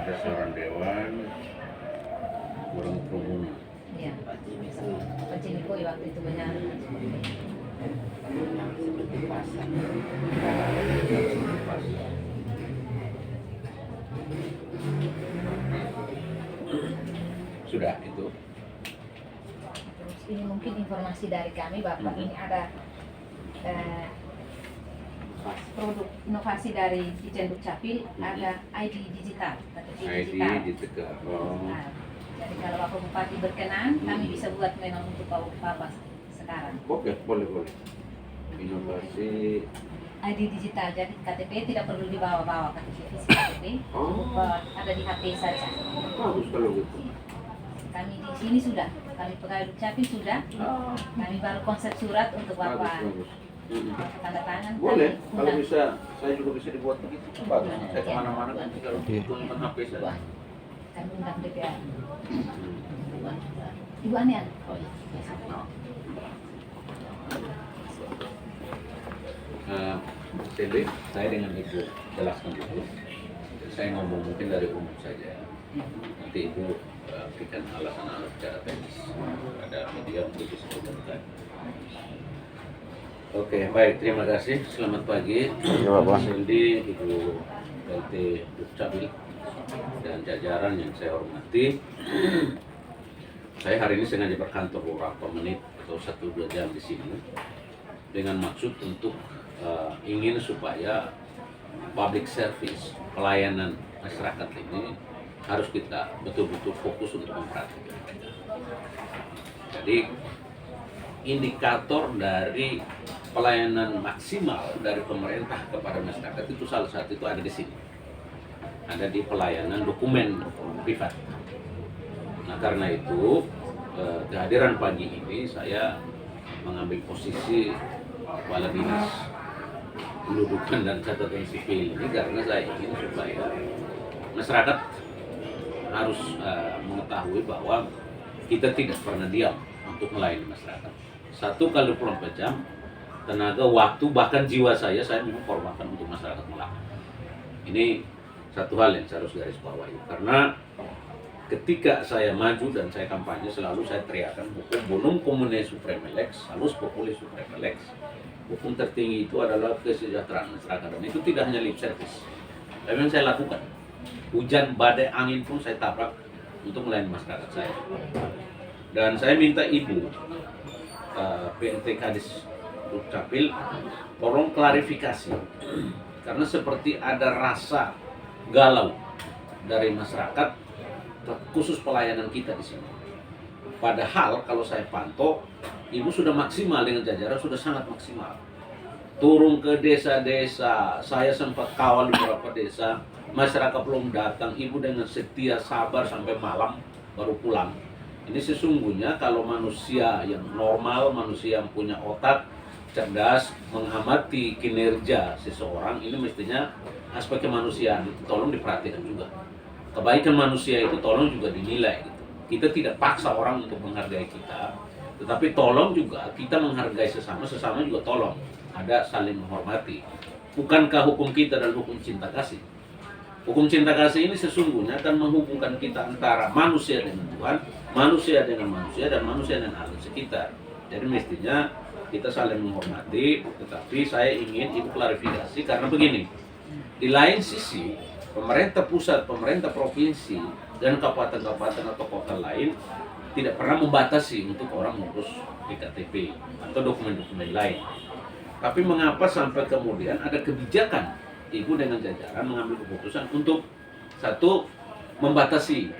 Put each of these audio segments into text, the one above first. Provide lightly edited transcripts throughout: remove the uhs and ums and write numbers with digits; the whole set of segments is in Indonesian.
ada seorang dewan, kurang kerumunan. Iya. Pak Cimiko waktu itu benar. Seperti pasar. Sudah itu. Terus ini mungkin informasi dari kami Bapak, ini ada produk inovasi dari Ditjen Dukcapil, ada ID digital, KTP ID digital. digital. Oh. Nah, jadi kalau Bapak Bupati berkenan, kami bisa buat memang untuk Bapak sekarang. Oke, boleh. Inovasi. ID digital, jadi KTP tidak perlu dibawa-bawa, KTP fisik KTP, ada di HP saja. Bagus kalau gitu. Kami di sini sudah, kami pegawai Dukcapil sudah, kami baru konsep surat untuk Bapak Bagus. tanda tangan. Boleh, kami kalau undang. bisa, saya juga bisa dibuat begitu. Bagus. Saya kemana-mana nanti kalau butuh HP saya. Kami undang DPR. Ibu Anian. Jadi saya dengan Ibu jelaskan dulu. Saya ngomong mungkin dari umum saja. Nanti Ibu berikan alasan-alasan secara teknis. Ada media untuk bisa komentar. Oke, baik. Terima kasih. Selamat pagi. Pak Sildi, Ibu LT Dukcapil, dan jajaran yang saya hormati. Saya hari ini sengaja berkantor beberapa menit atau 1-2 jam di sini dengan maksud untuk ingin supaya public service, pelayanan masyarakat ini harus kita betul-betul fokus untuk memperhatikan. Jadi indikator dari pelayanan maksimal dari pemerintah kepada masyarakat itu salah satu itu ada di sini. Ada di pelayanan dokumen privat. Nah, karena itu kehadiran pagi ini saya mengambil posisi kepala dinas pendudukan dan catatan sipil ini karena saya ingin supaya masyarakat harus mengetahui bahwa kita tidak pernah diam untuk melayani masyarakat. 1 kali 24 jam, tenaga, waktu, bahkan jiwa saya memang korbankan untuk masyarakat Melaka. Ini satu hal yang saya harus garis bawahi, karena ketika saya maju dan saya kampanye selalu saya teriakan hukum bonum commune supreme lex, halus populis supreme lex. Hukum tertinggi itu adalah kesejahteraan masyarakat, dan itu tidak hanya lip service. Tapi yang saya lakukan, hujan, badai, angin pun saya tabrak untuk melayani masyarakat saya. Dan saya minta Ibu PNT Kadis Dukcapil tolong klarifikasi, karena seperti ada rasa galau dari masyarakat khusus pelayanan kita di sini. Padahal kalau saya pantau, Ibu sudah maksimal dengan jajaran, sudah sangat maksimal. Turun ke desa-desa, saya sempat kawal di beberapa desa, masyarakat belum datang, Ibu dengan setia sabar sampai malam baru pulang. Ini sesungguhnya kalau manusia yang normal, manusia yang punya otak, cerdas, mengamati kinerja seseorang, ini mestinya aspek kemanusiaan itu tolong diperhatikan juga. Kebaikan manusia itu tolong juga dinilai gitu. Kita tidak paksa orang untuk menghargai kita, tetapi tolong juga kita menghargai sesama juga tolong. Ada saling menghormati. Bukankah hukum kita dan hukum cinta kasih? Hukum cinta kasih ini sesungguhnya akan menghubungkan kita antara manusia dengan Tuhan, manusia dengan manusia, dan manusia dengan alam sekitar. Jadi mestinya kita saling menghormati, tetapi saya ingin Ibu klarifikasi karena begini. Di lain sisi, pemerintah pusat, pemerintah provinsi, dan kabupaten-kabupaten atau kota lain tidak pernah membatasi untuk orang mengurus iktp atau dokumen-dokumen lain. Tapi mengapa sampai kemudian ada kebijakan Ibu dengan jajaran mengambil keputusan untuk satu, membatasi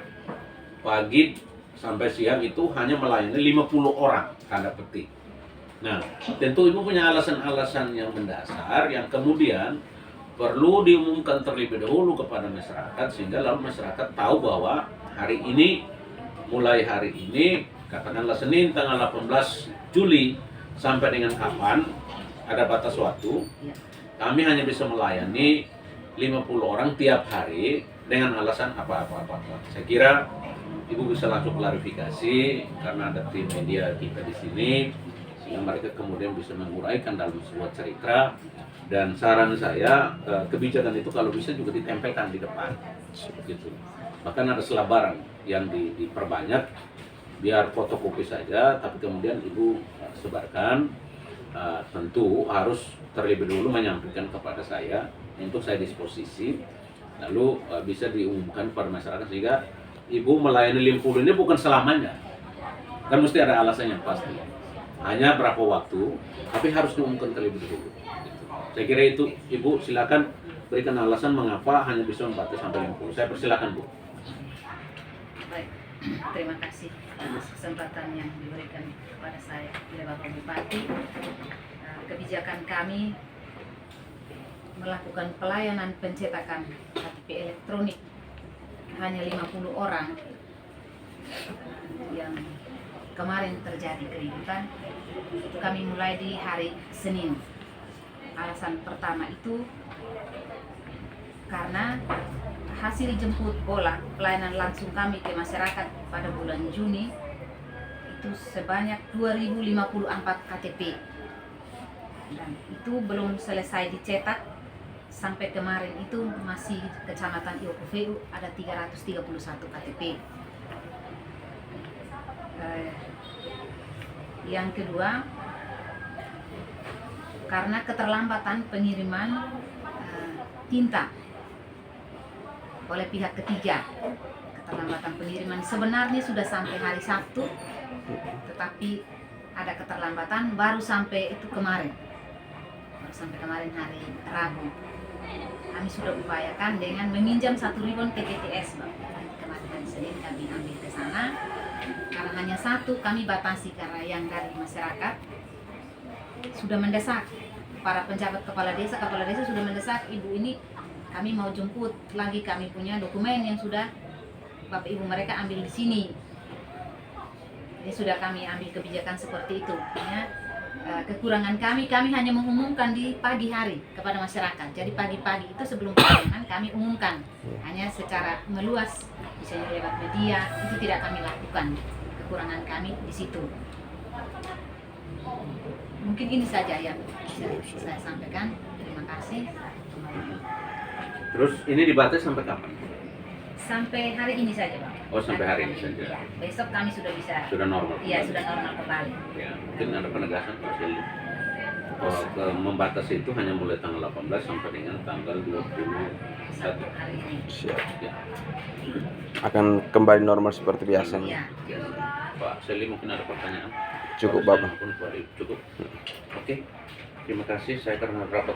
pagi sampai siang itu hanya melayani 50 orang, tanda petik. Nah, tentu Ibu punya alasan-alasan yang mendasar yang kemudian perlu diumumkan terlebih dahulu kepada masyarakat, sehingga lalu masyarakat tahu bahwa hari ini, mulai hari ini, katakanlah Senin tanggal 18 Juli sampai dengan kapan, ada batas waktu, kami hanya bisa melayani 50 orang tiap hari dengan alasan apa-apa. Saya kira Ibu bisa langsung klarifikasi karena ada tim media kita di sini, sehingga mereka kemudian bisa menguraikan dalam sebuah cerita Dan saran saya, kebijakan itu kalau bisa juga ditempelkan di depan, gitu. Bahkan ada selebaran yang diperbanyak, biar fotokopi saja, tapi kemudian ibu sebarkan. Tentu harus terlebih dulu menyampaikan kepada saya untuk saya disposisi, lalu bisa diumumkan kepada masyarakat sehingga ibu melayani Limpulu ini bukan selamanya, kan mesti ada alasan yang pasti. Hanya berapa waktu, tapi harus diumumkan terlebih dulu. Gitu. Saya kira itu, ibu silakan berikan alasan mengapa hanya bisa membatasi sampai Limpulu. Saya persilakan bu. Baik, terima kasih atas kesempatan yang diberikan kepada saya oleh Bapak Bupati. Kebijakan kami melakukan pelayanan pencetakan KTP elektronik hanya 50 orang yang kemarin terjadi keributan. Itu kami mulai di hari Senin. Alasan pertama itu karena hasil jemput bola pelayanan langsung kami ke masyarakat pada bulan Juni itu sebanyak 2054 KTP, dan itu belum selesai dicetak sampai kemarin itu masih Kecamatan Iokofeu ada 331 KTP. Yang kedua, karena keterlambatan pengiriman tinta oleh pihak ketiga. Keterlambatan pengiriman sebenarnya sudah sampai hari Sabtu, tetapi ada keterlambatan baru sampai itu kemarin. Baru sampai kemarin hari Rabu. Kami sudah upayakan dengan meminjam 1 ribon PTTS, Pak. Kemarin hari Senin kami ambil ke sana. Karena hanya satu, kami batasi karena yang dari masyarakat sudah mendesak. Para penjabat kepala desa sudah mendesak, ibu ini kami mau jemput lagi, kami punya dokumen yang sudah bapak ibu mereka ambil di sini. Jadi sudah kami ambil kebijakan seperti itu. Hanya kekurangan kami hanya mengumumkan di pagi hari kepada masyarakat. Jadi pagi-pagi itu sebelum pelayanan kami umumkan, hanya secara meluas, misalnya lewat media, itu tidak kami lakukan. Kekurangan kami di situ. Mungkin ini saja yang bisa saya sampaikan. Terima kasih. Terus ini dibatasi sampai kapan? Sampai hari ini saja, Pak. Oh, sampai hari ini saja. Besok kami sudah bisa. Sudah normal. Iya, sudah normal kembali. Ya, mungkin ada penegasan Pak Seli. Membatasi itu hanya mulai tanggal 18 sampai dengan tanggal 21 Hari ini. Siap. ya. Akan kembali normal seperti biasanya. Iya. Ya. Pak Seli mungkin ada pertanyaan? Cukup, Pak Bapak. Cukup. Oke. Terima kasih, saya karena rapat